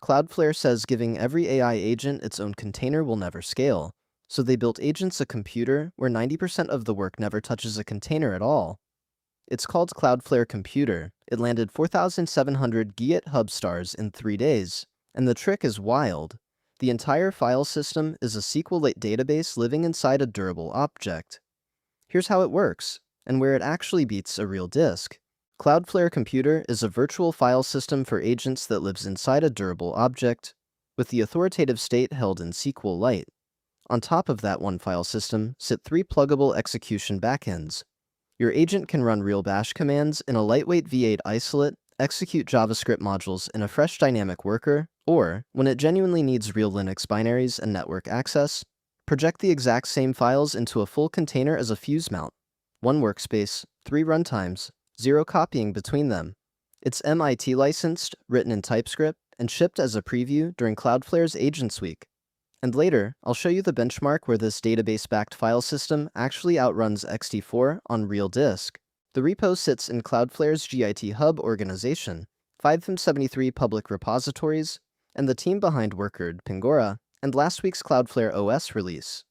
Cloudflare says giving every AI agent its own container will never scale, so they built Agents a Computer where 90% of the work never touches a container at all. It's called Cloudflare Computer. It landed 4,700 GitHub stars in 3 days. And the trick is wild. The entire file system is a SQLite database living inside a durable object. Here's how it works, and where it actually beats a real disk. Cloudflare Computer is a virtual file system for agents that lives inside a durable object, with the authoritative state held in SQLite. On top of that one file system sit 3 pluggable execution backends. Your agent can run real bash commands in a lightweight V8 isolate, execute JavaScript modules in a fresh dynamic worker, or, when it genuinely needs real Linux binaries and network access, project the exact same files into a full container as a fuse mount. 1 workspace, 3 runtimes, 0 copying between them. It's MIT licensed, written in TypeScript, and shipped as a preview during Cloudflare's Agents Week. And later, I'll show you the benchmark where this database-backed file system actually outruns ext4 on real disk. The repo sits in Cloudflare's Git Hub organization, 573 public repositories, and the team behind Workerd, Pingora, and last week's Cloudflare OS release.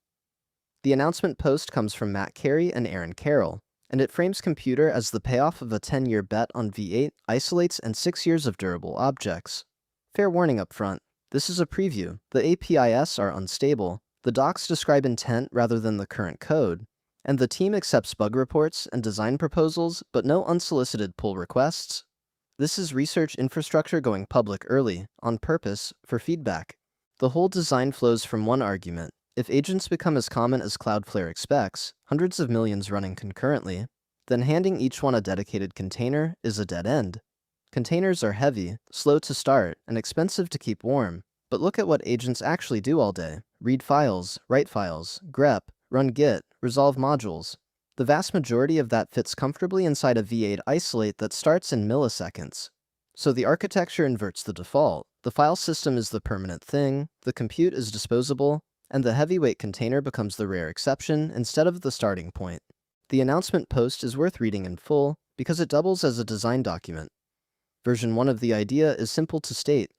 The announcement post comes from Matt Carey and Aaron Carroll, and it frames Computer as the payoff of a 10-year bet on V8, isolates, and 6 years of durable objects. Fair warning up front. This is a preview. The APIs are unstable, the docs describe intent rather than the current code, and the team accepts bug reports and design proposals, but no unsolicited pull requests. This is research infrastructure going public early, on purpose, for feedback. The whole design flows from one argument. If agents become as common as Cloudflare expects, hundreds of millions running concurrently, then handing each one a dedicated container is a dead end. Containers are heavy, slow to start, and expensive to keep warm, but look at what agents actually do all day. Read files, write files, grep, run Git, resolve modules. The vast majority of that fits comfortably inside a V8 isolate that starts in milliseconds. So the architecture inverts the default. The file system is the permanent thing, the compute is disposable, and the heavyweight container becomes the rare exception instead of the starting point. The announcement post is worth reading in full because it doubles as a design document. Version 1 of the idea is simple to state.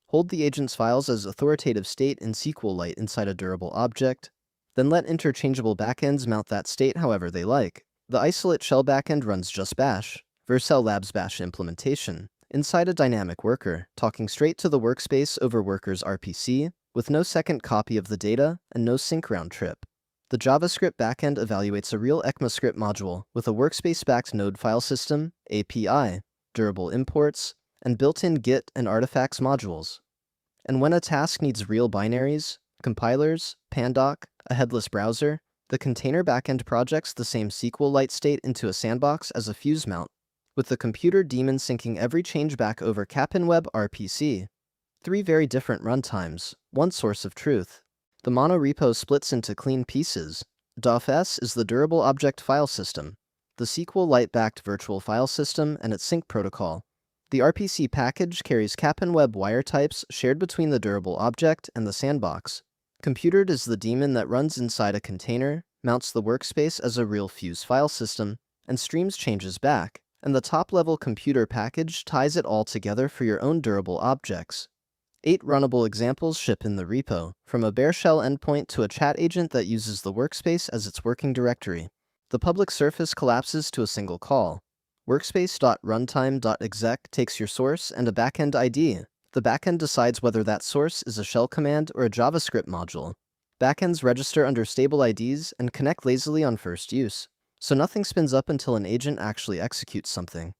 Hold the agent's files as authoritative state in SQLite inside a durable object, then let interchangeable backends mount that state however they like. The isolate shell backend runs just bash, Vercel Labs bash implementation, inside a dynamic worker, talking straight to the workspace over worker's RPC, with no second copy of the data and no sync round trip. The JavaScript backend evaluates a real ECMAScript module with a workspace-backed node file system, API, durable imports, and built-in Git and artifacts modules. And when a task needs real binaries, compilers, pandoc, a headless browser, the container backend projects the same SQLite state into a sandbox as a fuse mount, with the computer daemon syncing every change back over CapinWeb RPC. 3 very different runtimes, one source of truth. The mono repo splits into clean pieces. DOFS is the durable object file system, the SQLite-backed virtual file system and its sync protocol. The RPC package carries CapinWeb wire types shared between the durable object and the sandbox. Computed is the daemon that runs inside a container, mounts the workspace as a real fuse file system, and streams changes back, and the top-level computer package ties it all together for your own durable objects. 8 runnable examples ship in the repo, from a bare shell endpoint to a chat agent that uses the workspace as its working directory. The public surface collapses to a single call. Workspace.runtime.exec takes your source and a backend ID. The backend decides whether that source is a shell command or a JavaScript module. Backends register under stable IDs and connect lazily on first use, so nothing spins up until an agent actually executes something.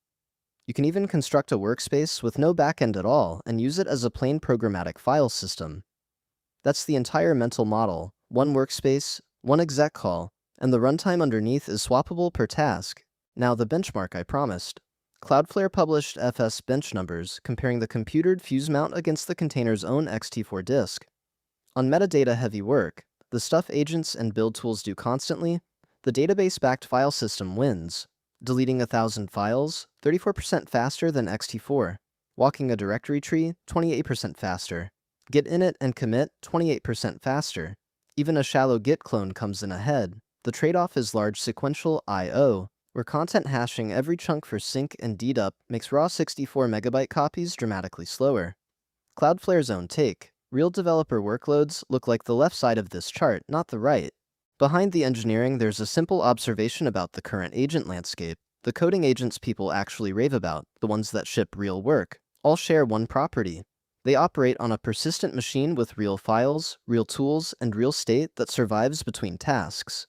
You can even construct a workspace with no backend at all and use it as a plain programmatic file system. That's the entire mental model: 1 workspace, 1 exec call, and the runtime underneath is swappable per task. Now the benchmark I promised. Cloudflare published FS bench numbers comparing the computed fuse mount against the container's own ext4 disk. On metadata-heavy work, the stuff agents and build tools do constantly, the database-backed file system wins. Deleting 1,000 files, 34% faster than ext4. Walking a directory tree, 28% faster. Git init and commit, 28% faster. Even a shallow Git clone comes in ahead. The trade-off is large sequential I/O, where content hashing every chunk for sync and dedup makes raw 64 MB copies dramatically slower. Cloudflare's own take. Real developer workloads look like the left side of this chart, not the right. Behind the engineering, there's a simple observation about the current agent landscape. The coding agents people actually rave about, the ones that ship real work, all share one property. They operate on a persistent machine with real files, real tools, and real state that survives between tasks.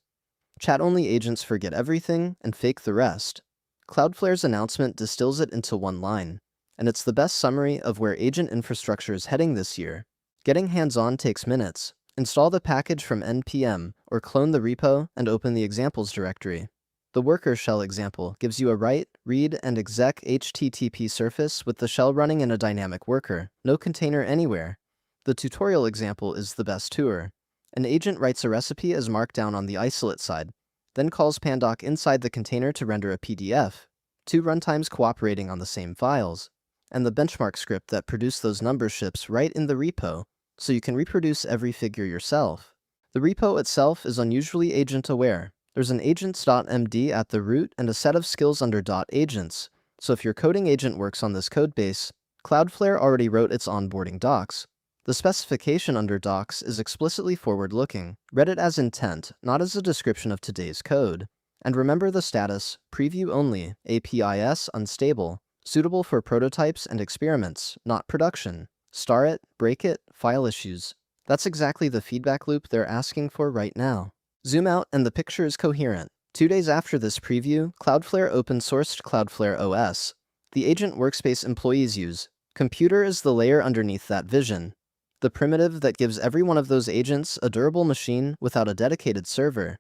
Chat-only agents forget everything and fake the rest. Cloudflare's announcement distills it into one line, and it's the best summary of where agent infrastructure is heading this year. Getting hands-on takes minutes. Install the package from npm, or clone the repo and open the examples directory. The worker shell example gives you a write, read, and exec HTTP surface with the shell running in a dynamic worker, no container anywhere. The tutorial example is the best tour. An agent writes a recipe as markdown on the isolate side, then calls pandoc inside the container to render a PDF, two runtimes cooperating on the same files, and the benchmark script that produced those number ships right in the repo, so you can reproduce every figure yourself. The repo itself is unusually agent-aware. There's an agents.md at the root and a set of skills under .agents, so if your coding agent works on this codebase, Cloudflare already wrote its onboarding docs. The specification under docs is explicitly forward-looking. Read it as intent, not as a description of today's code. And remember the status, preview only, APIs unstable, suitable for prototypes and experiments, not production. Star it, break it, file issues. That's exactly the feedback loop they're asking for right now. Zoom out and the picture is coherent. 2 days after this preview, Cloudflare open-sourced Cloudflare OS. The agent workspace employees use. Computer is the layer underneath that vision. The primitive that gives every one of those agents a durable machine without a dedicated server.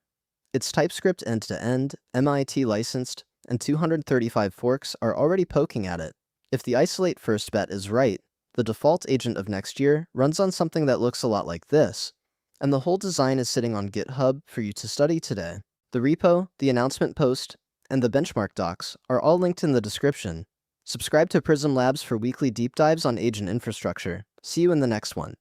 It's TypeScript end-to-end, MIT licensed, and 235 forks are already poking at it. If the isolate first bet is right, the default agent of next year runs on something that looks a lot like this, and the whole design is sitting on GitHub for you to study today. The repo, the announcement post, and the benchmark docs are all linked in the description. Subscribe to Prism Labs for weekly deep dives on agent infrastructure. See you in the next one.